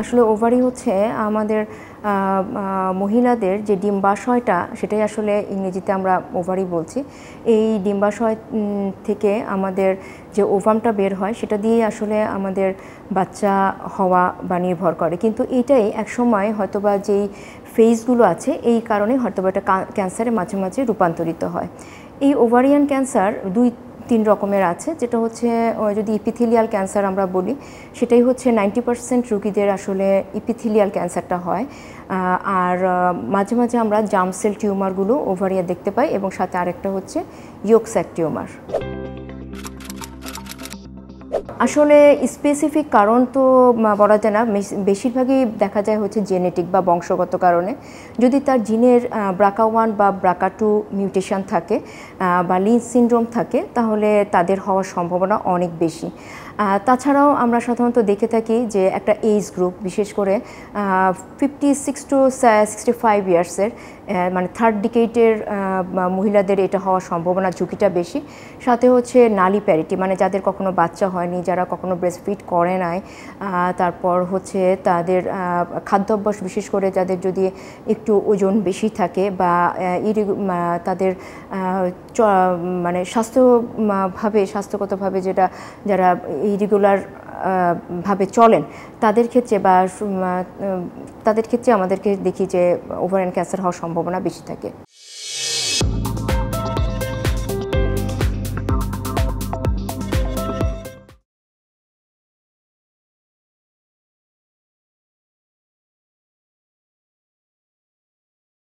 আসলে ওভারি হচ্ছে আমাদের মহিলাদের যে ডিম্বাশয়টা, সেটাই আসলে ইংরেজিতে আমরা ওভারি বলছি। এই ডিম্বাশয় থেকে আমাদের যে ওভামটা বের হয়, সেটা দিয়েই আসলে আমাদের বাচ্চা হওয়া বা নির্ভর করে। কিন্তু এটাই একসময় হয়তোবা যেই ফেজগুলো আছে, এই কারণে হয়তোবা এটা ক্যান্সারে মাঝে মাঝে রূপান্তরিত হয়। এই ওভারিয়ান ক্যান্সার 2-3 রকমের আছে। যেটা হচ্ছে যদি ইপিথেলিয়াল ক্যান্সার আমরা বলি, সেটাই হচ্ছে 90% রোগীদের আসলে ইপিথেলিয়াল ক্যান্সারটা হয়। আর মাঝে মাঝে আমরা জার্ম সেল টিউমারগুলো ওভারিয়া দেখতে পাই, এবং সাথে আরেকটা হচ্ছে ইয়ক স্যাক টিউমার। আসলে স্পেসিফিক কারণ তো বলা যায় না, বেশিরভাগই দেখা যায় হচ্ছে জেনেটিক বা বংশগত কারণে। যদি তার জিনের BRCA1 বা BRCA2 মিউটেশন থাকে বা লিঞ্চ সিনড্রোম থাকে, তাহলে তাদের হওয়ার সম্ভাবনা অনেক বেশি। তাছাড়াও আমরা সাধারণত দেখে থাকি যে একটা এজ গ্রুপ, বিশেষ করে 56 to 65 ইয়ার্সের, মানে থার্ড ডিকেডের মহিলাদের এটা হওয়ার সম্ভাবনা, ঝুঁকিটা বেশি। সাথে হচ্ছে নালি প্যারিটি, মানে যাদের কখনো বাচ্চা হয়নি, যারা কখনো ব্রেস্ট ফিড করে নাই। তারপর হচ্ছে তাদের খাদ্যাভ্যাস, বিশেষ করে যাদের যদি একটু ওজন বেশি থাকে বা তাদের মানে স্বাস্থ্যগতভাবে যারা ইরেগুলার ভাবে চলেন, তাদের ক্ষেত্রে আমাদেরকে দেখি যে ওভারিয়ান ক্যান্সার হওয়ার সম্ভাবনা বেশি থাকে।